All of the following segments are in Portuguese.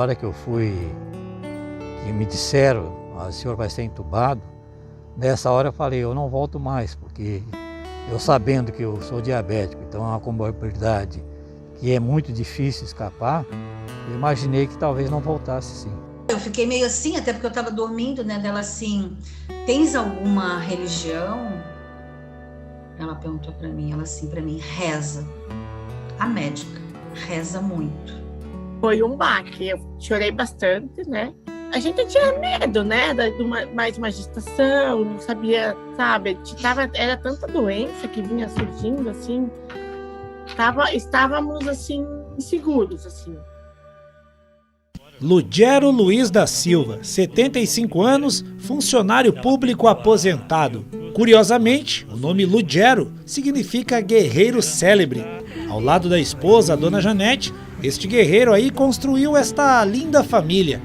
hora que eu fui, que me disseram, o senhor vai ser entubado, nessa hora eu falei, eu não volto mais, porque eu sabendo que eu sou diabético, então é uma comorbidade que é muito difícil escapar, eu imaginei que talvez não voltasse sim. Eu fiquei meio assim, até porque eu estava dormindo, né, dela assim, tens alguma religião? Ela perguntou para mim, ela assim para mim, reza. A médica reza muito. Foi um baque, eu chorei bastante, né? A gente tinha medo, né, de mais uma gestação, não sabia, sabe? Era tanta doença que vinha surgindo, assim, estávamos, assim, inseguros, assim. Lugero Luiz da Silva, 75 anos, funcionário público aposentado. Curiosamente, o nome Lugero significa guerreiro célebre. Ao lado da esposa, a dona Janete, este guerreiro aí construiu esta linda família.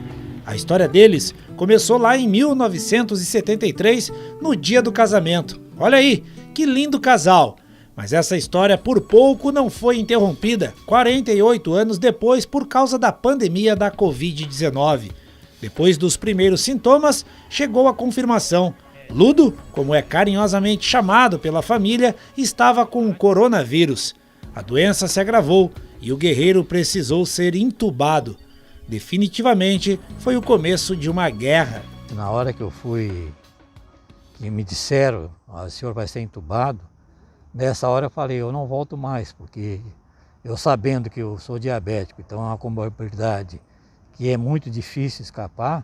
A história deles começou lá em 1973, no dia do casamento. Olha aí, que lindo casal! Mas essa história por pouco não foi interrompida, 48 anos depois, por causa da pandemia da Covid-19. Depois dos primeiros sintomas, chegou a confirmação. Ludo, como é carinhosamente chamado pela família, estava com o coronavírus. A doença se agravou e o guerreiro precisou ser entubado. Definitivamente foi o começo de uma guerra. Na hora que eu fui, que me disseram, o senhor vai ser entubado, nessa hora eu falei, eu não volto mais, porque eu sabendo que eu sou diabético, então é uma comorbidade que é muito difícil escapar,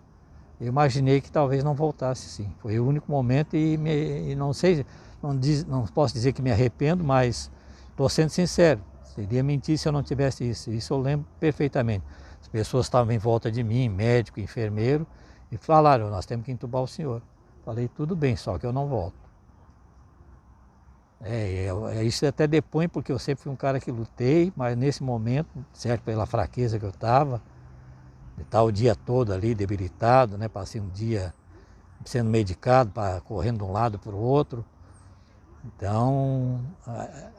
eu imaginei que talvez não voltasse sim. Foi o único momento e não sei, não posso dizer que me arrependo, mas estou sendo sincero, seria mentir se eu não tivesse isso. Isso eu lembro perfeitamente. As pessoas estavam em volta de mim, médico, enfermeiro, e falaram, nós temos que entubar o senhor. Falei, tudo bem, só que eu não volto. Isso até depõe, porque eu sempre fui um cara que lutei, mas nesse momento, certo, pela fraqueza que eu estava, de estar o dia todo ali debilitado, né, passei um dia sendo medicado, correndo de um lado para o outro. Então,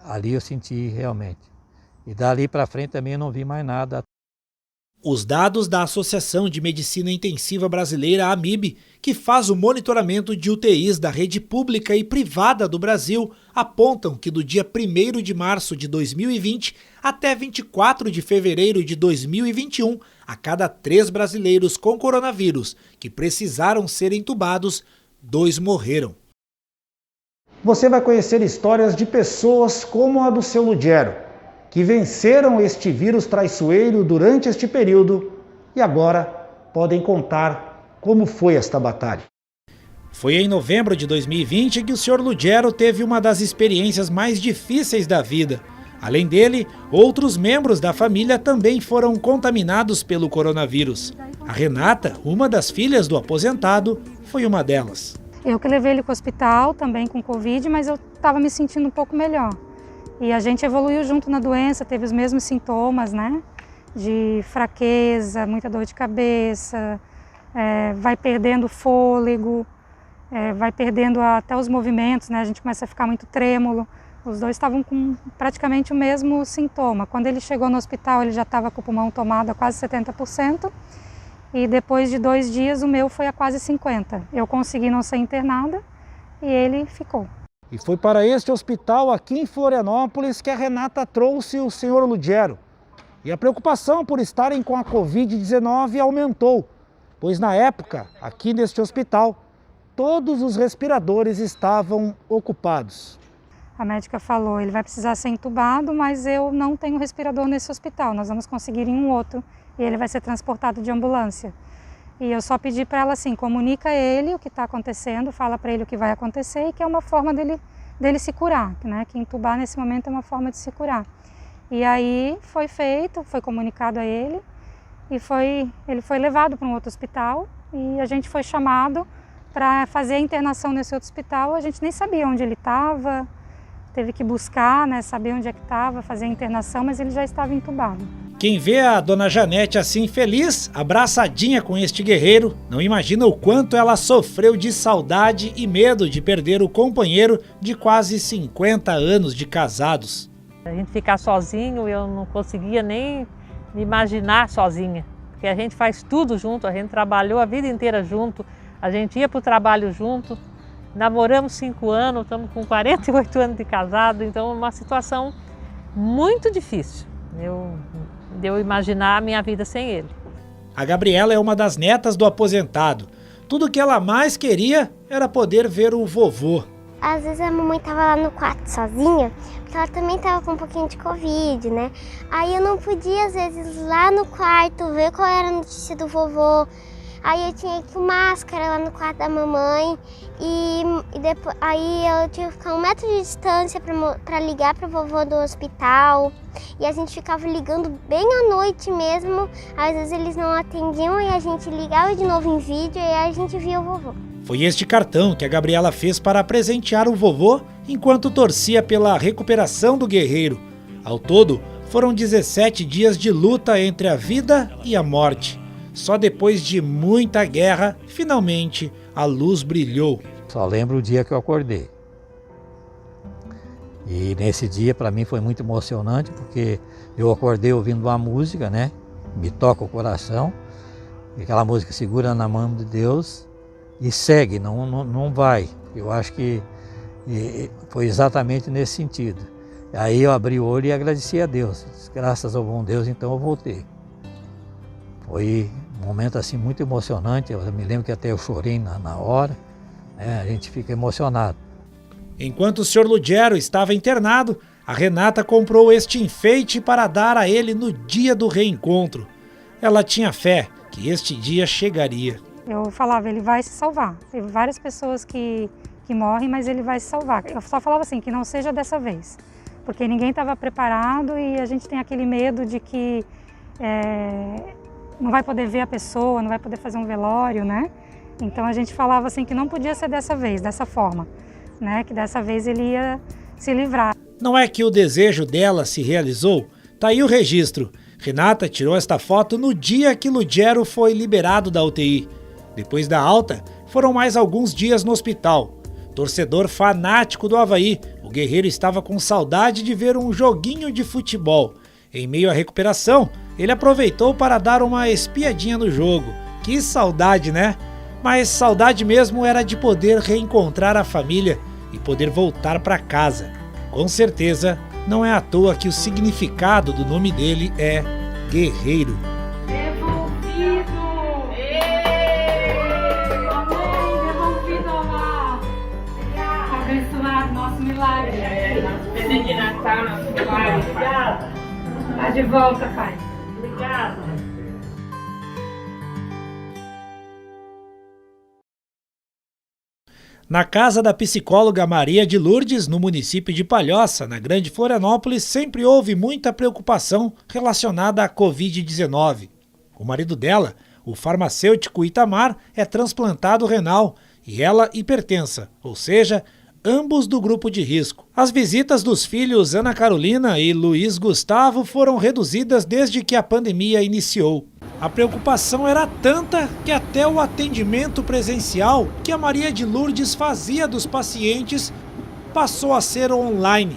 ali eu senti realmente. E dali para frente também eu não vi mais nada. Os dados da Associação de Medicina Intensiva Brasileira, AMIB, que faz o monitoramento de UTIs da rede pública e privada do Brasil, apontam que do dia 1º de março de 2020 até 24 de fevereiro de 2021, a cada 3 brasileiros com coronavírus que precisaram ser entubados, 2 morreram. Você vai conhecer histórias de pessoas como a do seu Lugero, que venceram este vírus traiçoeiro durante este período e agora podem contar como foi esta batalha. Foi em novembro de 2020 que o Sr. Lugero teve uma das experiências mais difíceis da vida. Além dele, outros membros da família também foram contaminados pelo coronavírus. A Renata, uma das filhas do aposentado, foi uma delas. Eu que levei ele para o hospital também com Covid, mas eu estava me sentindo um pouco melhor. E a gente evoluiu junto na doença, teve os mesmos sintomas, né? De fraqueza, muita dor de cabeça, vai perdendo fôlego, vai perdendo até os movimentos, né? A gente começa a ficar muito trêmulo. Os dois estavam com praticamente o mesmo sintoma. Quando ele chegou no hospital, ele já estava com o pulmão tomado a quase 70%. E depois de 2 dias, o meu foi a quase 50%. Eu consegui não ser internada e ele ficou. E foi para este hospital aqui em Florianópolis que a Renata trouxe o Sr. Lugero. E a preocupação por estarem com a Covid-19 aumentou, pois na época, aqui neste hospital, todos os respiradores estavam ocupados. A médica falou, ele vai precisar ser entubado, mas eu não tenho respirador nesse hospital, nós vamos conseguir em um outro e ele vai ser transportado de ambulância. E eu só pedi para ela assim, comunica a ele o que está acontecendo, fala para ele o que vai acontecer e que é uma forma dele se curar, né? Que entubar nesse momento é uma forma de se curar. E aí foi feito, foi comunicado a ele e ele foi levado para um outro hospital e a gente foi chamado para fazer a internação nesse outro hospital. A gente nem sabia onde ele estava, teve que buscar, né, saber onde é que estava, fazer a internação, mas ele já estava entubado. Quem vê a dona Janete assim feliz, abraçadinha com este guerreiro, não imagina o quanto ela sofreu de saudade e medo de perder o companheiro de quase 50 anos de casados. A gente ficar sozinho, eu não conseguia nem me imaginar sozinha. porque a gente faz tudo junto, a gente trabalhou a vida inteira junto, a gente ia para o trabalho junto, namoramos 5 anos, estamos com 48 anos de casado, então é uma situação muito difícil de eu imaginar a minha vida sem ele. A Gabriela é uma das netas do aposentado. Tudo que ela mais queria era poder ver o vovô. Às vezes a mamãe tava lá no quarto sozinha, porque ela também tava com um pouquinho de Covid, né? Aí eu não podia, às vezes, ir lá no quarto, ver qual era a notícia do vovô. Aí eu tinha que ir com máscara lá no quarto da mamãe e depois, aí eu tinha que ficar 1 metro de distância para ligar para o vovô do hospital. E a gente ficava ligando bem à noite mesmo, às vezes eles não atendiam e a gente ligava de novo em vídeo e aí a gente via o vovô. Foi este cartão que a Gabriela fez para presentear o vovô enquanto torcia pela recuperação do guerreiro. Ao todo, foram 17 dias de luta entre a vida e a morte. Só depois de muita guerra, finalmente, a luz brilhou. Só lembro o dia que eu acordei. E nesse dia, para mim, foi muito emocionante, porque eu acordei ouvindo uma música, né? Me toca o coração. E aquela música segura na mão de Deus e segue, não vai. Eu acho que foi exatamente nesse sentido. Aí eu abri o olho e agradeci a Deus. Graças ao bom Deus, então eu voltei. Foi um momento assim muito emocionante, eu me lembro que até eu chorei na hora, né? A gente fica emocionado. Enquanto o Sr. Lugero estava internado, a Renata comprou este enfeite para dar a ele no dia do reencontro. Ela tinha fé que este dia chegaria. Eu falava, ele vai se salvar. Teve várias pessoas que morrem, mas ele vai se salvar. Eu só falava assim, que não seja dessa vez, porque ninguém estava preparado e a gente tem aquele medo de que não vai poder ver a pessoa, não vai poder fazer um velório, né? Então a gente falava assim que não podia ser dessa vez, dessa forma, né? Que dessa vez ele ia se livrar. Não é que o desejo dela se realizou? Tá aí o registro. Renata tirou esta foto no dia que Lugero foi liberado da UTI. Depois da alta, foram mais alguns dias no hospital. Torcedor fanático do Avaí, o guerreiro estava com saudade de ver um joguinho de futebol. Em meio à recuperação, ele aproveitou para dar uma espiadinha no jogo. Que saudade, né? Mas saudade mesmo era de poder reencontrar a família e poder voltar para casa. Com certeza, não é à toa que o significado do nome dele é Guerreiro. Devolvido! Amém! Devolvido, amor! Abençoado nosso milagre. Presente de Natal, nosso milagre. Obrigada. Tá de volta, pai. Obrigada. Na casa da psicóloga Maria de Lourdes, no município de Palhoça, na Grande Florianópolis, sempre houve muita preocupação relacionada à Covid-19. O marido dela, o farmacêutico Itamar, é transplantado renal e ela hipertensa, ou seja, ambos do grupo de risco. As visitas dos filhos Ana Carolina e Luiz Gustavo foram reduzidas desde que a pandemia iniciou. A preocupação era tanta que até o atendimento presencial que a Maria de Lourdes fazia dos pacientes passou a ser online.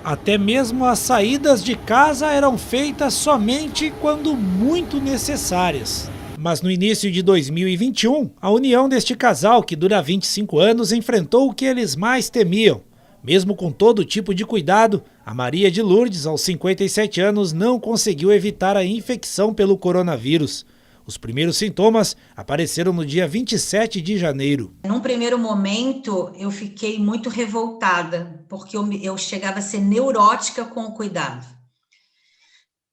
Até mesmo as saídas de casa eram feitas somente quando muito necessárias. Mas no início de 2021, a união deste casal, que dura 25 anos, enfrentou o que eles mais temiam. Mesmo com todo tipo de cuidado, a Maria de Lourdes, aos 57 anos, não conseguiu evitar a infecção pelo coronavírus. Os primeiros sintomas apareceram no dia 27 de janeiro. Num primeiro momento, eu fiquei muito revoltada, porque eu chegava a ser neurótica com o cuidado.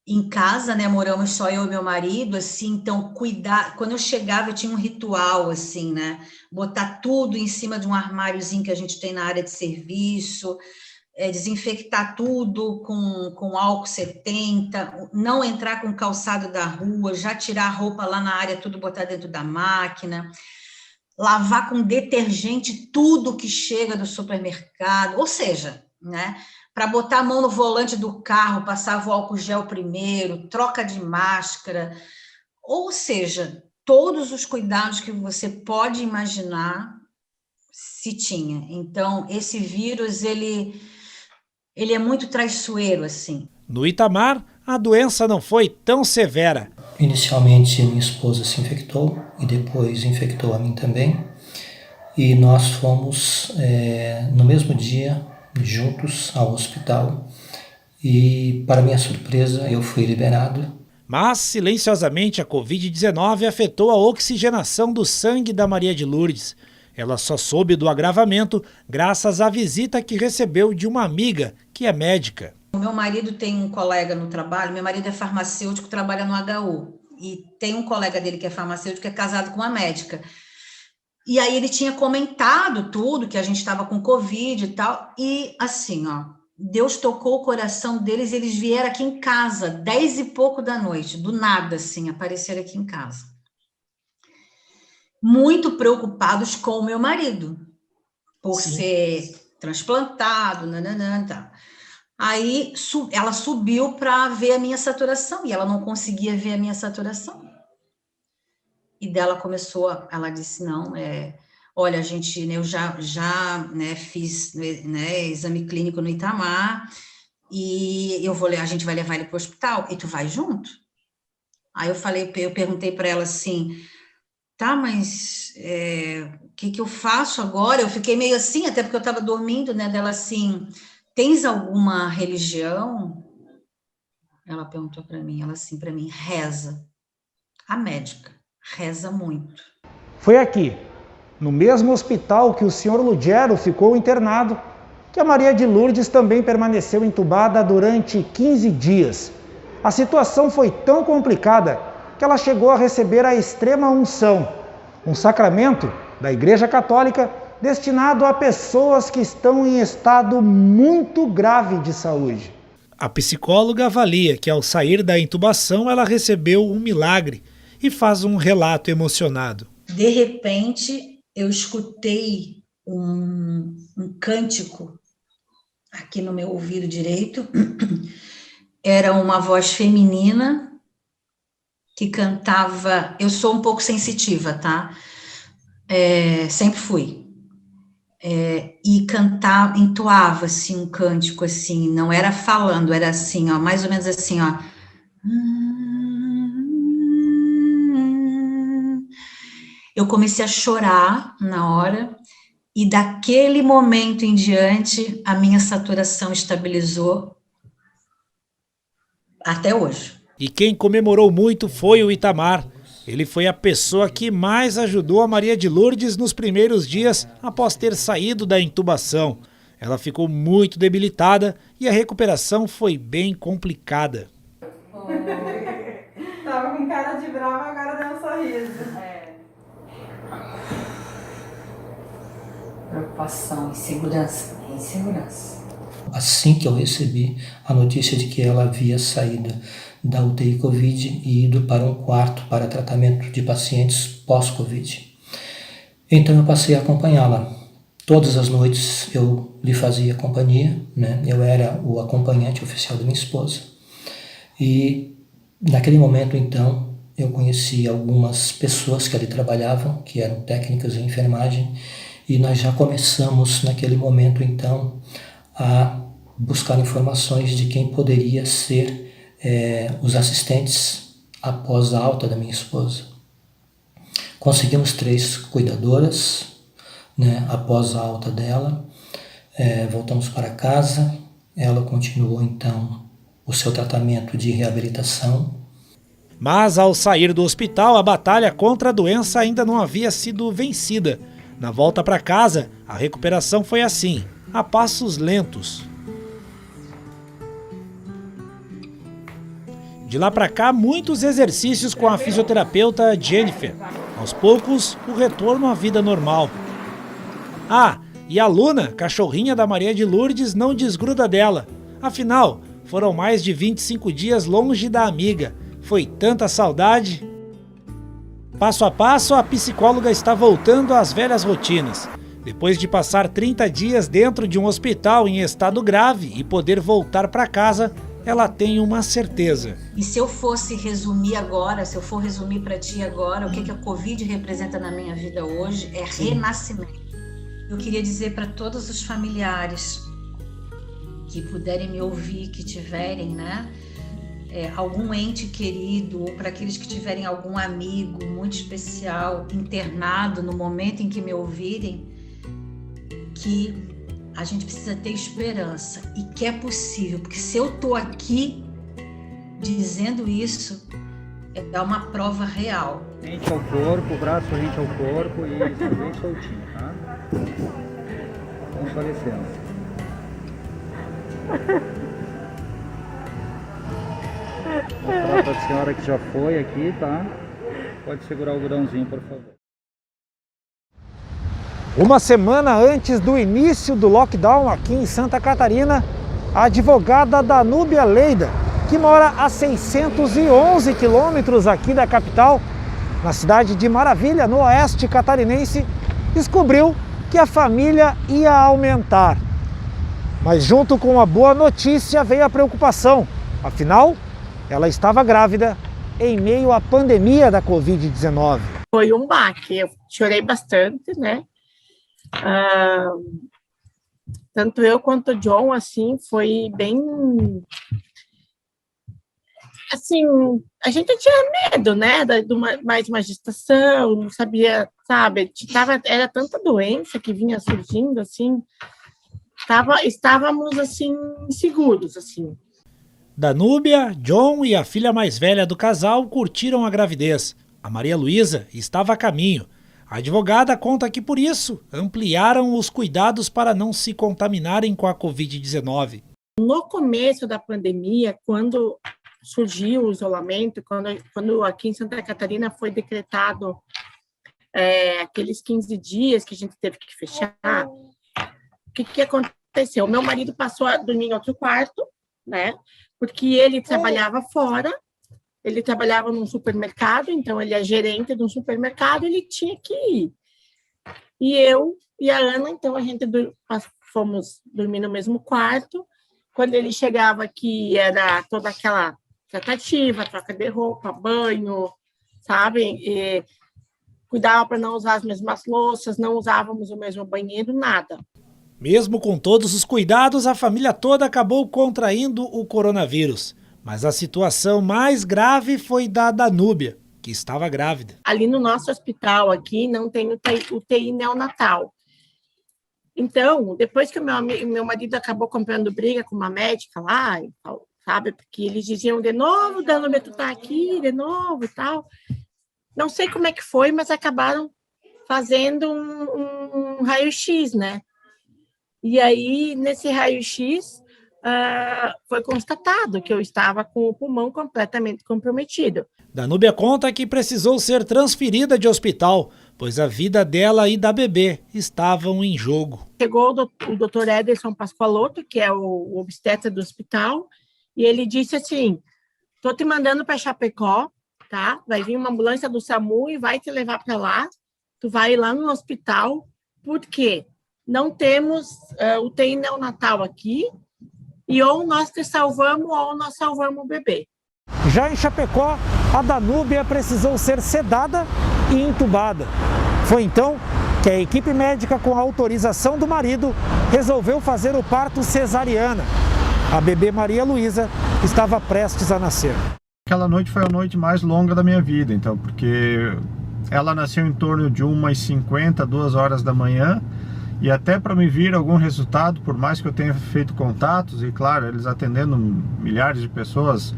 Em casa, né, moramos só eu e meu marido, assim, então cuidar, quando eu chegava eu tinha um ritual, assim, né, botar tudo em cima de um armáriozinho que a gente tem na área de serviço, desinfectar tudo com álcool 70, não entrar com calçado da rua, já tirar a roupa lá na área, tudo botar dentro da máquina, lavar com detergente tudo que chega do supermercado, ou seja, né, para botar a mão no volante do carro, passava o álcool gel primeiro, troca de máscara, ou seja, todos os cuidados que você pode imaginar se tinha. Então, esse vírus, ele é muito traiçoeiro, assim. No Itamar, a doença não foi tão severa. Inicialmente, minha esposa se infectou e depois infectou a mim também. E nós fomos, no mesmo dia, juntos ao hospital. E, para minha surpresa, eu fui liberado. Mas, silenciosamente, a Covid-19 afetou a oxigenação do sangue da Maria de Lourdes. Ela só soube do agravamento graças à visita que recebeu de uma amiga que é médica. O meu marido tem um colega no trabalho, meu marido é farmacêutico, trabalha no HU. E tem um colega dele que é farmacêutico, que é casado com uma médica. E aí ele tinha comentado tudo, que a gente estava com Covid e tal. E assim, Deus tocou o coração deles, eles vieram aqui em casa, 10 e pouco da noite, do nada, assim, apareceram aqui em casa. Muito preocupados com o meu marido, por ser transplantado, tá. Aí ela subiu para ver a minha saturação, e ela não conseguia ver a minha saturação. E dela ela disse, não, olha, eu já fiz exame clínico no Itamar, e a gente vai levar ele para o hospital, e tu vai junto? Aí eu perguntei para ela assim, tá, mas o que eu faço agora? Eu fiquei meio assim, até porque eu estava dormindo, né, dela assim, tens alguma religião? Ela perguntou para mim, reza. A médica reza muito. Foi aqui, no mesmo hospital que o senhor Lugero ficou internado, que a Maria de Lourdes também permaneceu entubada durante 15 dias. A situação foi tão complicada que ela chegou a receber a extrema unção, um sacramento da Igreja Católica destinado a pessoas que estão em estado muito grave de saúde. A psicóloga avalia que ao sair da intubação ela recebeu um milagre e faz um relato emocionado. De repente, eu escutei um cântico aqui no meu ouvido direito. Era uma voz feminina que cantava. Eu sou um pouco sensitiva, tá? Sempre fui. E cantava, entoava assim um cântico assim, não era falando, era assim, mais ou menos assim, Eu comecei a chorar na hora, e daquele momento em diante, a minha saturação estabilizou até hoje. E quem comemorou muito foi o Itamar. Ele foi a pessoa que mais ajudou a Maria de Lourdes nos primeiros dias após ter saído da intubação. Ela ficou muito debilitada e a recuperação foi bem complicada. Tava com cara de brava, agora deu um sorriso. Preocupação, insegurança. Assim que eu recebi a notícia de que ela havia saído da UTI Covid e ido para um quarto para tratamento de pacientes pós-Covid. Então eu passei a acompanhá-la. Todas as noites eu lhe fazia companhia, né? Eu era o acompanhante oficial da minha esposa. E naquele momento, então, eu conheci algumas pessoas que ali trabalhavam, que eram técnicas de enfermagem, e nós já começamos naquele momento, então, a buscar informações de quem poderia ser os assistentes após a alta da minha esposa. Conseguimos 3 cuidadoras, né, após a alta dela. Voltamos para casa, ela continuou então o seu tratamento de reabilitação. Mas ao sair do hospital, a batalha contra a doença ainda não havia sido vencida. Na volta para casa, a recuperação foi assim, a passos lentos. De lá para cá, muitos exercícios com a fisioterapeuta Jennifer. Aos poucos, o retorno à vida normal. E a Luna, cachorrinha da Maria de Lourdes, não desgruda dela. Afinal, foram mais de 25 dias longe da amiga. Foi tanta saudade. Passo a passo, a psicóloga está voltando às velhas rotinas. Depois de passar 30 dias dentro de um hospital em estado grave e poder voltar para casa, ela tem uma certeza. E se eu fosse resumir agora, se eu for resumir para ti agora, o que a Covid representa na minha vida hoje é renascimento. Eu queria dizer para todos os familiares que puderem me ouvir, que tiverem, né, algum ente querido, ou para aqueles que tiverem algum amigo muito especial internado no momento em que me ouvirem, que a gente precisa ter esperança e que é possível, porque se eu estou aqui dizendo isso, é uma prova real. Rente ao corpo, o braço rente ao corpo e bem soltinho, tá? Vamos falecendo. Vou falar para a senhora que já foi aqui, tá? Pode segurar o algodãozinho, por favor. Uma semana antes do início do lockdown aqui em Santa Catarina, a advogada Danúbia Leida, que mora a 611 quilômetros aqui da capital, na cidade de Maravilha, no oeste catarinense, descobriu que a família ia aumentar. Mas junto com a boa notícia veio a preocupação. Afinal, ela estava grávida em meio à pandemia da Covid-19. Foi um baque, eu chorei bastante, né? Tanto eu quanto o John, assim, foi bem... Assim, a gente tinha medo, né, mais uma gestação, não sabia, sabe, era tanta doença que vinha surgindo, assim, estávamos, assim, inseguros, assim. Danúbia, John e a filha mais velha do casal curtiram a gravidez. A Maria Luísa estava a caminho. A advogada conta que, por isso, ampliaram os cuidados para não se contaminarem com a Covid-19. No começo da pandemia, quando surgiu o isolamento, quando aqui em Santa Catarina foi decretado aqueles 15 dias que a gente teve que fechar, o que aconteceu? O meu marido passou a dormir em outro quarto, né? Porque ele trabalhava fora, ele trabalhava num supermercado, então ele é gerente de um supermercado, ele tinha que ir. E eu e a Ana, então a gente fomos dormir no mesmo quarto. Quando ele chegava aqui, era toda aquela tratativa, troca de roupa, banho, sabe? E cuidava para não usar as mesmas louças, não usávamos o mesmo banheiro, nada. Mesmo com todos os cuidados, a família toda acabou contraindo o coronavírus. Mas a situação mais grave foi da Danúbia, que estava grávida. Ali no nosso hospital aqui não tem UTI neonatal. Então, depois que o meu marido acabou comprando briga com uma médica lá, sabe? Porque eles diziam de novo, Danúbia, tu tá aqui, de novo e tal. Não sei como é que foi, mas acabaram fazendo um raio-x, né? E aí, nesse raio-x, foi constatado que eu estava com o pulmão completamente comprometido. Danúbia conta que precisou ser transferida de hospital, pois a vida dela e da bebê estavam em jogo. Chegou o Dr. Ederson Pascoaloto, que é o obstetra do hospital, e ele disse assim, tô te mandando para Chapecó, tá? Vai vir uma ambulância do SAMU e vai te levar para lá, tu vai lá no hospital, porque não temos UTI neonatal aqui, e ou nós te salvamos ou nós salvamos o bebê. Já em Chapecó, a Danúbia precisou ser sedada e entubada. Foi então que a equipe médica, com a autorização do marido, resolveu fazer o parto cesariana. A bebê Maria Luísa estava prestes a nascer. Aquela noite foi a noite mais longa da minha vida, então, porque ela nasceu em torno de 1h50, 2 horas da manhã, e até para me vir algum resultado, por mais que eu tenha feito contatos, e claro, eles atendendo milhares de pessoas,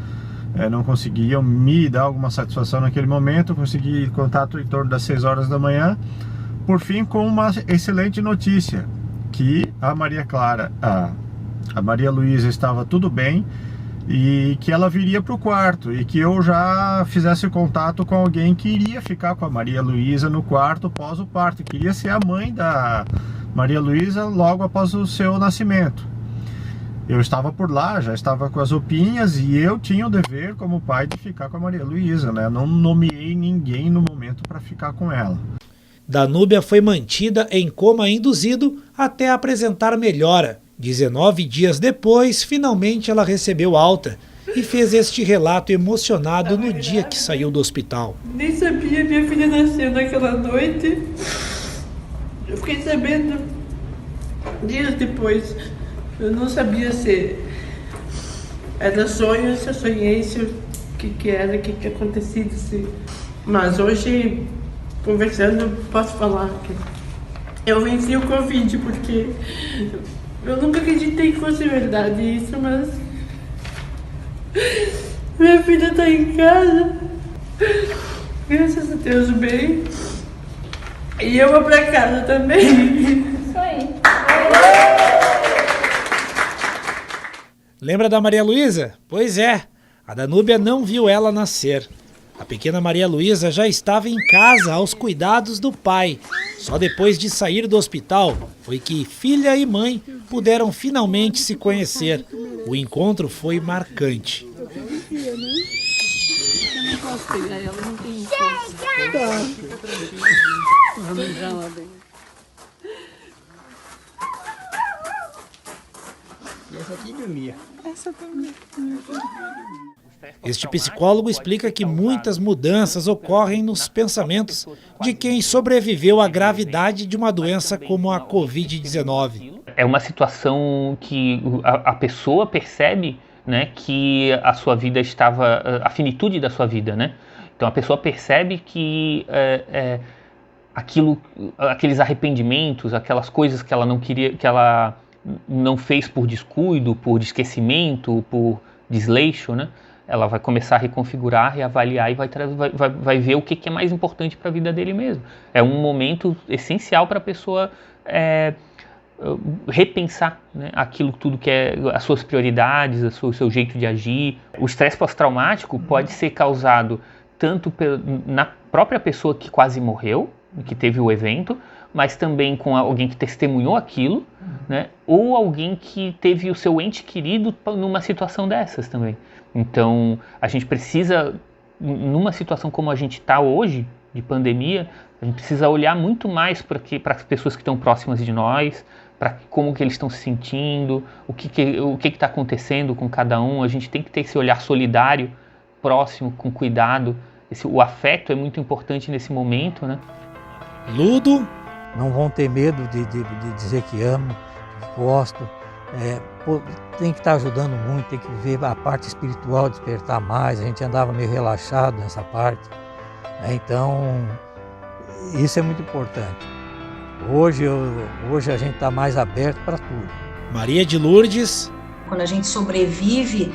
não conseguiam me dar alguma satisfação naquele momento. Eu consegui contato em torno das 6 horas da manhã, por fim com uma excelente notícia, que a Maria Luísa estava tudo bem, e que ela viria para o quarto, e que eu já fizesse contato com alguém que iria ficar com a Maria Luísa no quarto pós o parto, que iria ser a mãe da Maria Luísa logo após o seu nascimento. Eu estava por lá, já estava com as roupinhas, e eu tinha o dever como pai de ficar com a Maria Luísa, né? Não nomeei ninguém no momento para ficar com ela. Danúbia foi mantida em coma induzido até apresentar melhora. 19 dias depois, finalmente ela recebeu alta e fez este relato emocionado no dia que saiu do hospital. Nem sabia, minha filha nasceu naquela noite. Eu fiquei sabendo dias depois. Eu não sabia se Era sonhos, eu sonhei o que era, o que tinha acontecido. Mas hoje, conversando, posso falar que eu venci o Covid, porque eu nunca acreditei que fosse verdade isso, mas minha filha tá em casa, graças a Deus, bem, e eu vou pra casa também. Isso aí. Lembra da Maria Luísa? Pois é, a Danúbia não viu ela nascer. A pequena Maria Luísa já estava em casa aos cuidados do pai. Só depois de sair do hospital foi que filha e mãe puderam finalmente se conhecer. O encontro foi marcante. Eu não posso pegar ela, não tem Essa aqui dormia. Essa também. Este psicólogo explica que muitas mudanças ocorrem nos pensamentos de quem sobreviveu à gravidade de uma doença como a Covid-19. É uma situação que a pessoa percebe, né, que a sua vida estava, a finitude da sua vida, né? Então a pessoa percebe que aqueles arrependimentos, aquelas coisas que ela não queria, que ela não fez por descuido, por esquecimento, por desleixo, né? Ela vai começar a reconfigurar, reavaliar e vai ver o que é mais importante para a vida dele mesmo. É um momento essencial para a pessoa repensar, né, aquilo tudo que é as suas prioridades, o seu jeito de agir. O estresse pós-traumático pode ser causado tanto na própria pessoa que quase morreu, que teve o evento, mas também com alguém que testemunhou aquilo, né, ou alguém que teve o seu ente querido numa situação dessas também. Então, a gente precisa, numa situação como a gente está hoje, de pandemia, a gente precisa olhar muito mais para as pessoas que estão próximas de nós, para como que eles estão se sentindo, o que está acontecendo com cada um. A gente tem que ter esse olhar solidário, próximo, com cuidado. O afeto é muito importante nesse momento, né? Ludo. Não vão ter medo de dizer que amo, que gosto. Tem que estar ajudando muito, tem que ver a parte espiritual despertar mais. A gente andava meio relaxado nessa parte, né? Então isso é muito importante. Hoje a gente está mais aberto para tudo. Maria de Lourdes. Quando a gente sobrevive,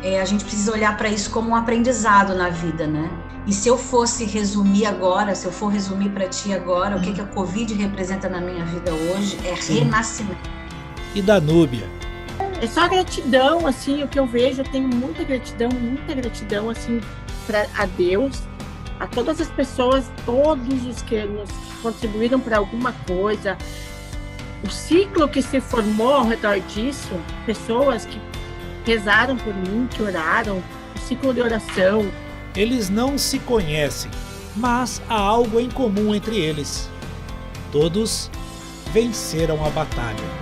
a gente precisa olhar para isso como um aprendizado na vida, né? E se eu fosse resumir agora, se eu for resumir para ti agora, o que a Covid representa na minha vida hoje é renascimento. E Danúbia? É só gratidão, assim, o que eu vejo, eu tenho muita gratidão, assim, a Deus, a todas as pessoas, todos os que nos contribuíram para alguma coisa, o ciclo que se formou ao redor disso, pessoas que rezaram por mim, que oraram, o ciclo de oração. Eles não se conhecem, mas há algo em comum entre eles. Todos venceram a batalha.